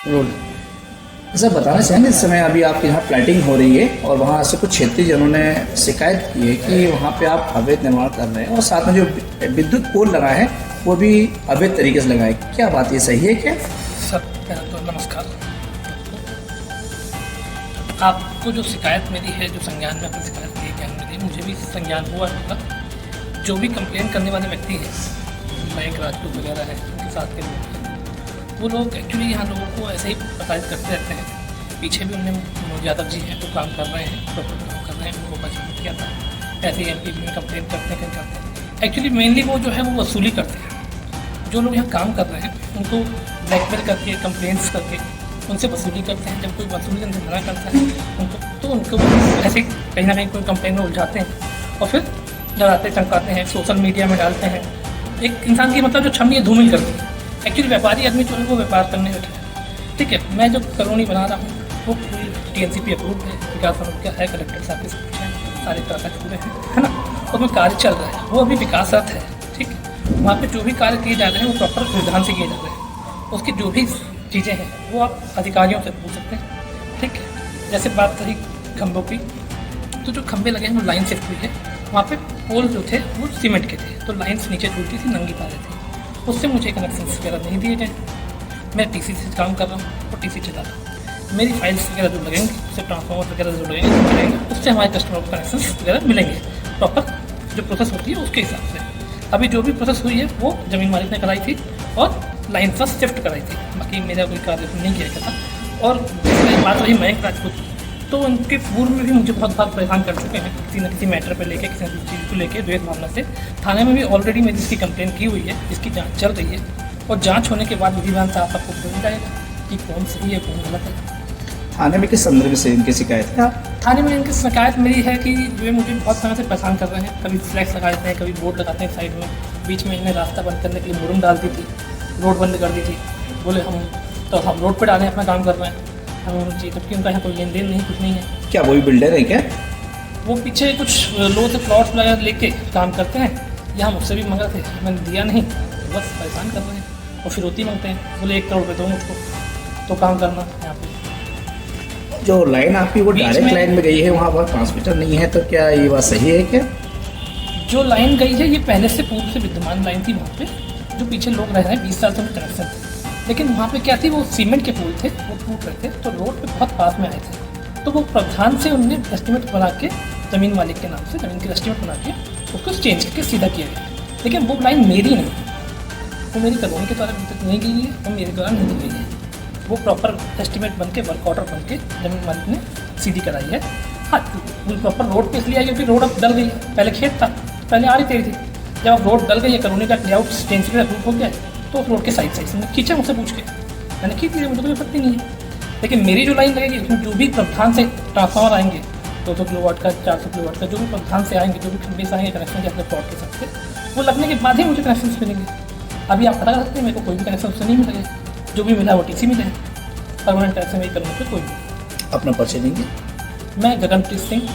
Road. Sir बताना चाहेंगे, इस समय अभी आपके यहाँ प्लाटिंग हो रही है और वहाँ से कुछ क्षेत्रीय जनों ने शिकायत की है कि वहाँ पे आप अवैध निर्माण कर रहे हैं और साथ में जो विद्युत पोल लगा है वो भी अवैध तरीके से लगा है, क्या बात ये सही है क्या? सर पहले तो नमस्कार। आपको जो शिकायत मिली है, जो संज्ञान में आपकी शिकायत की है, मिली, मुझे भी संज्ञान हुआ होगा। जो भी कंप्लेन करने वाले व्यक्ति हैं, मयंक राजपूत वगैरह हैं, उनके साथ के लोग हैं, वो लोग एक्चुअली यहाँ लोगों को ऐसे ही प्रताड़ित करते रहते हैं। पीछे भी उनने यादव जी हैं तो काम कर रहे हैं, प्रॉपर काम कर रहे हैं, उनको मजबूर किया था। ऐसे ही एमपी में कंप्लेन करते हैं, करते हैं। एक्चुअली मेनली वो जो है वो वसूली करते हैं। जो लोग यहाँ काम कर रहे हैं उनको ब्लैकमेल करके, कंप्लेंट्स करके उनसे वसूली करते हैं। जब कोई वसूली उनसे मना करता है उनको ऐसे कहीं ना कहीं कोई कंप्लेन में उलझाते हैं और फिर डराते चमकाते हैं, सोशल मीडिया में डालते हैं। एक इंसान की मतलब जो छवि धूमिल करती है। एक्चुअली व्यापारी आदमी जो है वो व्यापार करने बैठा है, ठीक है। मैं जो कॉलोनी बना रहा हूँ वो पूरी TNCP अप्रूव है, विकास क्या है, कलेक्टर साहब के कुछ हैं, सारे कागज पूरे हैं, है ना। उसमें कार्य चल रहा है, वो अभी विकासरत है, ठीक है। वहाँ पे जो भी कार्य किए जा रहे हैं वो प्रॉपर विधान से किए जा रहे हैं। उसकी जो भी चीज़ें हैं वो आप अधिकारियों से पूछ सकते हैं, ठीक है। जैसे बात रही खंभों की, तो जो खंभे लगे हैं वो लाइन शिफ्ट हुई है। वहाँ पे पोल जो थे वो सीमेंट के थे, तो लाइन्स नीचे छूटती थी, नंगी तारें थी, उससे मुझे कनेक्शन वगैरह नहीं दिए गए। मैं TC से काम कर रहा हूँ और TC चला रहा हूँ। मेरी फाइल्स वगैरह जो लगेंगे, उससे ट्रांसफार्मर वगैरह जो लगेंगे उससे हमारे कस्टमर को कनेक्शन वगैरह मिलेंगे। प्रॉपर जो प्रोसेस होती है उसके हिसाब से अभी जो भी प्रोसेस हुई है वो ज़मीन मालिक ने कराई थी और लाइन फर्स्ट शिफ्ट कराई थी। बाकी मेरा कोई कार्य नहीं किया गया था। और बात रही मयंक राजपूत, तो उनके पूर्व में भी मुझे बहुत बार परेशान कर चुके हैं, किसी न किसी मैटर पे लेके, किसी न किसी चीज़ को लेके, द्वेष भावना से। थाने में भी ऑलरेडी मेरी इसकी कंप्लेन की हुई है, इसकी जांच चल रही है और जांच होने के बाद विधि विधान साहब आपको बोल जाएगा कि कौन सही है कौन गलत है। थाने में किस संदर्भ से इनकी शिकायत है? थाने में इनकी शिकायत मेरी है कि वे मुझे बहुत समय से परेशान कर रहे हैं। कभी फ्लैक्स लगा देते हैं, कभी बोर्ड लगाते हैं साइड में। बीच में इन्हें रास्ता बंद करने के लिए मुरम डाल दी थी, रोड बंद कर दी थी। बोले हम रोड पर डालें, अपना काम कर रहे हैं, हमें चाहिए, जबकि उनका यहाँ कोई लेन देन नहीं, कुछ नहीं है। क्या वही बिल्डर है क्या? वो पीछे कुछ लो से प्लॉट्स वगैरह लेके काम करते हैं। यहाँ मुझसे भी मंगा थे, मैंने दिया नहीं, बस परेशान कर रहे हैं और फिरौती मांगते हैं। बोले 1 करोड़ रुपये दो मुझको तो काम करना यहाँ पे। जो लाइन आपकी वो डायरेक्ट लाइन में गई है, वहाँ पर ट्रांसमीटर नहीं है, तो क्या ये बात सही है क्या? जो लाइन गई है ये पहले से पूर्व से विद्यमान लाइन थी। वहाँ पे जो पीछे लोग रह रहे हैं 20 साल से उनके कनेक्शन थे, लेकिन वहाँ पे क्या थी, वो सीमेंट के पुल थे, वो टूट रहे थे, तो रोड पे बहुत पास में आए थे। तो वो प्रधान से उनने एस्टीमेट बना के, ज़मीन मालिक के नाम से ज़मीन की एस्टीमेट बना के उसको चेंज करके सीधा किया गया। लेकिन वो लाइन मेरी नहीं, वो मेरी कॉलोनी के द्वारा नहीं गई है, वो मेरे द्वारा नहीं गई है। वो प्रॉपर एस्टीमेट बन के, वर्क ऑर्डर बन के ज़मीन मालिक ने सीधी कराई है। हाँ, वो प्रॉपर रोड पे इसलिए आई क्योंकि रोड अब डल गई है। पहले खेत था, पहले आ रही तेरी थी। जब अब रोड डल गई है, कॉलोनी का लेआउट चेंज कर अप्रूव हो गया है, तो उस रोड के साइड से खींचा मुझसे पूछ के, मैंने खींच लिया, मुझे कोई पत्ती नहीं है। लेकिन मेरी जो लाइन लगेगी उसमें जो भी प्रावधान से ट्रांसफार्मर आएंगे, 200 किलोवाट का, 400 किलोवाट का, जो भी प्रावधान से आएंगे, जो भी खंभे से आएंगे कनेक्शन के अपने प्लॉट के हिसाब से, वो लगने के बाद ही मुझे कनेक्शन मिलेंगे। अभी आप पता कर सकते हैं, मेरे को कोई भी कनेक्शन उससे नहीं मिलेगा। जो भी मिला वो TC मिले, परमानेंट कनेक्शन मेरी करने पर कोई नहीं। अपना परिचय देंगे? मैं गगनप्रीत सिंह,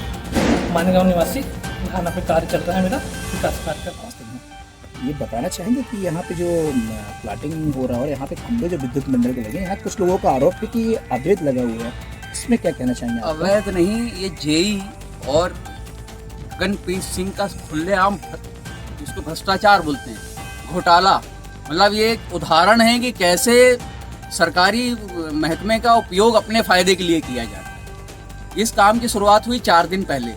मानेगांव निवासी, घाना पे कार्य चल रहा है मेरा, विकास कार्य करता हूँ। ये बताना चाहेंगे कि यहाँ पे जो प्लाटिंग हो रहा है और यहाँ पे खंभे जो विद्युत मंडल के लगे हैं, यहाँ कुछ लोगों का आरोप है कि अवैध लगा हुआ है, इसमें क्या कहना चाहेंगे आप? अवैध नहीं, ये जेई और गगनप्रीत सिंह का खुलेआम, जिसको भ्रष्टाचार बोलते हैं, घोटाला। मतलब ये एक उदाहरण है कि कैसे सरकारी महकमे का उपयोग अपने फायदे के लिए किया जाता है। इस काम की शुरुआत हुई 4 दिन पहले।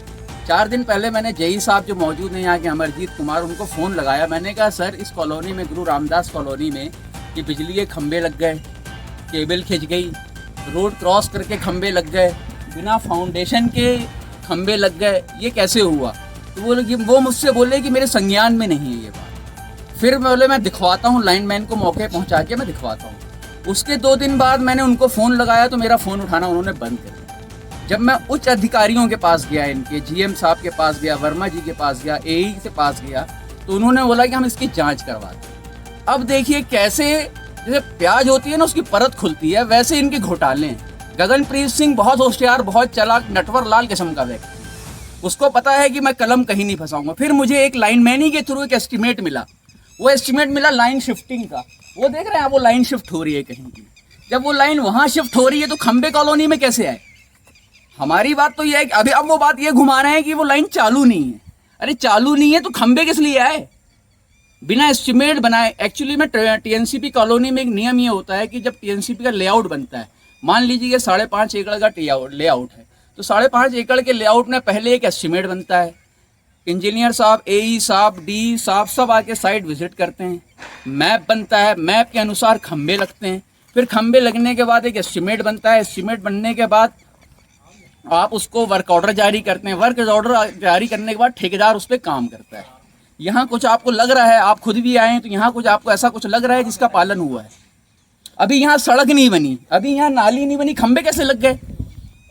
4 दिन पहले मैंने जेई साहब जो मौजूद हैं यहाँ के, अमरजीत कुमार, उनको फ़ोन लगाया। मैंने कहा सर, इस कॉलोनी में, गुरु रामदास कॉलोनी में, ये बिजली के खंभे लग गए, केबल खिंच गई, रोड क्रॉस करके खंभे लग गए, बिना फाउंडेशन के खंभे लग गए, ये कैसे हुआ? तो वो मुझसे बोले कि मेरे संज्ञान में नहीं है ये बात। फिर बोले मैं दिखवाता हूँ, लाइनमैन को मौके पहुँचा के मैं दिखवाता हूँ। उसके 2 दिन बाद मैंने उनको फ़ोन लगाया तो मेरा फ़ोन उठाना उन्होंने बंद कर दिया। जब मैं उच्च अधिकारियों के पास गया, इनके GM साहब के पास गया, वर्मा जी के पास गया, AE के पास गया, तो उन्होंने बोला कि हम इसकी जांच करवाते हैं। अब देखिए कैसे, जैसे प्याज होती है ना, उसकी परत खुलती है, वैसे इनके घोटाले हैं। गगनप्रीत सिंह बहुत होशियार, बहुत चालाक, नटवर लाल किस्म का व्यक्ति, उसको पता है कि मैं कलम कहीं नहीं फंसाऊंगा। फिर मुझे एक लाइनमैन ही के थ्रू एक एस्टीमेट मिला, वो एस्टीमेट मिला लाइन शिफ्टिंग का। वो देख रहे हैं आप, वो लाइन शिफ्ट हो रही है कहीं की। जब वो लाइन वहां शिफ्ट हो रही है तो खंबे कॉलोनी में कैसे आए? हमारी बात तो ये है कि अभी अब वो बात ये घुमा रहे हैं कि वो लाइन चालू नहीं है। अरे चालू नहीं है तो खंबे किस लिए आए बिना एस्टिमेट बनाए? एक्चुअली में टीएनसीपी कॉलोनी में एक नियम ये होता है कि जब टीएनसीपी का लेआउट बनता है, मान लीजिए ये 5.5 एकड़ का लेआउट है, तो 5.5 एकड़ के लेआउट में पहले एक एस्टिमेट बनता है। इंजीनियर साहब, एई साहब, डी साहब सब आके साइट विजिट करते हैं, मैप बनता है, मैप के अनुसार खंबे लगते हैं, फिर खंबे लगने के बाद एक एस्टिमेट बनता है। एस्टिमेट बनने के बाद आप उसको वर्क ऑर्डर जारी करते हैं, वर्क ऑर्डर जारी करने के बाद ठेकेदार उस पर काम करता है। यहाँ कुछ आपको लग रहा है, आप खुद भी आए हैं तो यहाँ कुछ आपको ऐसा कुछ लग रहा है जिसका पालन हुआ है। अभी यहाँ सड़क नहीं बनी, अभी यहाँ नाली नहीं बनी, खंबे कैसे लग गए?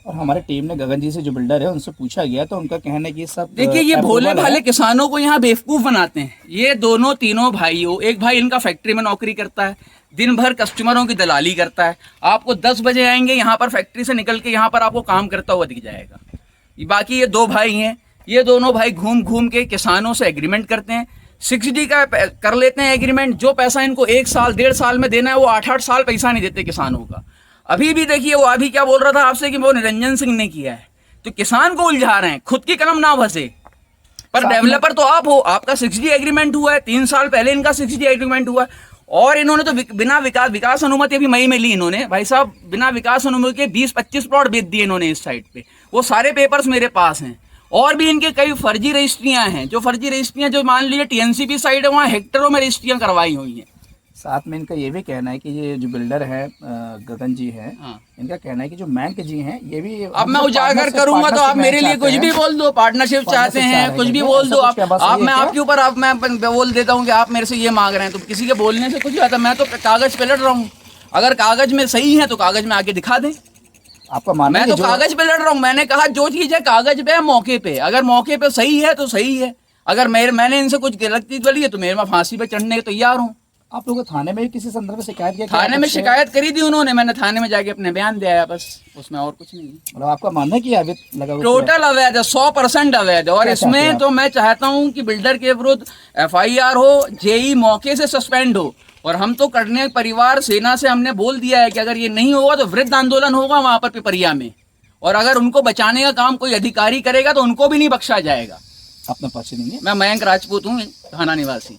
और हमारी टीम ने गगन जी से जो बिल्डर है उनसे पूछा गया तो उनका कहना है कि ये सब देखिए ये भोले भाले किसानों को यहाँ बेवकूफ बनाते हैं। ये दोनों तीनों भाइयों, एक भाई इनका फैक्ट्री में नौकरी करता है, दिन भर कस्टमरों की दलाली करता है। आपको 10 बजे आएंगे यहाँ पर, फैक्ट्री से निकल के यहाँ पर आपको काम करता हुआ दिख जाएगा। बाकी ये 2 भाई हैं, ये दोनों भाई घूम घूम के किसानों से एग्रीमेंट करते हैं, 6D का कर लेते हैं एग्रीमेंट। जो पैसा इनको 1 साल 1.5 साल में देना है वो 8-8 साल पैसा नहीं देते किसानों का। अभी भी देखिए वो अभी क्या बोल रहा था आपसे कि वो निरंजन सिंह ने किया है, तो किसान को उलझा रहे हैं, खुद की कलम ना फंसे। पर डेवलपर तो आप हो, आपका 6D एग्रीमेंट हुआ है, 3 साल पहले इनका 6D एग्रीमेंट हुआ है, और इन्होंने तो बिना विकास अनुमति अभी मई में ली इन्होंने। भाई साहब बिना विकास अनुमति के 20-25 प्लॉट बेच दिए इन्होंने इस साइड पे। वो सारे पेपर्स मेरे पास हैं। और भी इनके कई फर्जी रजिस्ट्रियां हैं, जो फर्जी रजिस्ट्रियां जो मान लीजिए टीएनसीपी साइड है वहाँ हेक्टरों में रजिस्ट्रियां करवाई हुई हैं। साथ में इनका ये भी कहना है कि ये जो बिल्डर है गगन जी हैं, हाँ। इनका कहना है कि जो बैंक जी हैं ये भी अब मैं उजागर करूंगा तो आप मेरे लिए कुछ भी बोल दो, पार्टनरशिप चाहते हैं, कुछ भी बोल दो आप मैं आपके ऊपर आप मैं बोल देता हूँ कि आप मेरे से ये मांग रहे हैं, तो किसी के बोलने से कुछ आता। मैं तो कागज पे लड़ रहा हूँ, अगर कागज में सही है तो कागज में आके दिखा दें। आपका मानना मैं तो कागज पे लड़ रहा हूँ, मैंने कहा जो चीज है कागज पे है, मौके पे, अगर मौके पे सही है तो सही है, अगर मैंने इनसे कुछ गलत चीज बोली है तो मेरे मैं फांसी पे चढ़ने को तैयार हूँ। आप लोग थाने में किसी संदर्भ में शिकायत किया? थाने में शिकायत करी थी उन्होंने, मैंने थाने में जाके अपने बयान दिया है, बस उसमें और कुछ नहीं है। मतलब आपका मानना है कि अवैध लगा टोटल अवैध है, 100% अवैध है। और इसमें तो मैं चाहता हूँ कि बिल्डर के विरुद्ध FIR हो, जेई मौके से सस्पेंड हो, और हम तो करने परिवार सेना से हमने बोल दिया है कि अगर ये नहीं होगा तो वृद्ध आंदोलन होगा वहां पर पिपरिया में, और अगर उनको बचाने का काम कोई अधिकारी करेगा तो उनको भी नहीं बख्शा जाएगा। अपना पक्ष नहीं है। मैं मयंक राजपूत हूँ, थाना निवासी।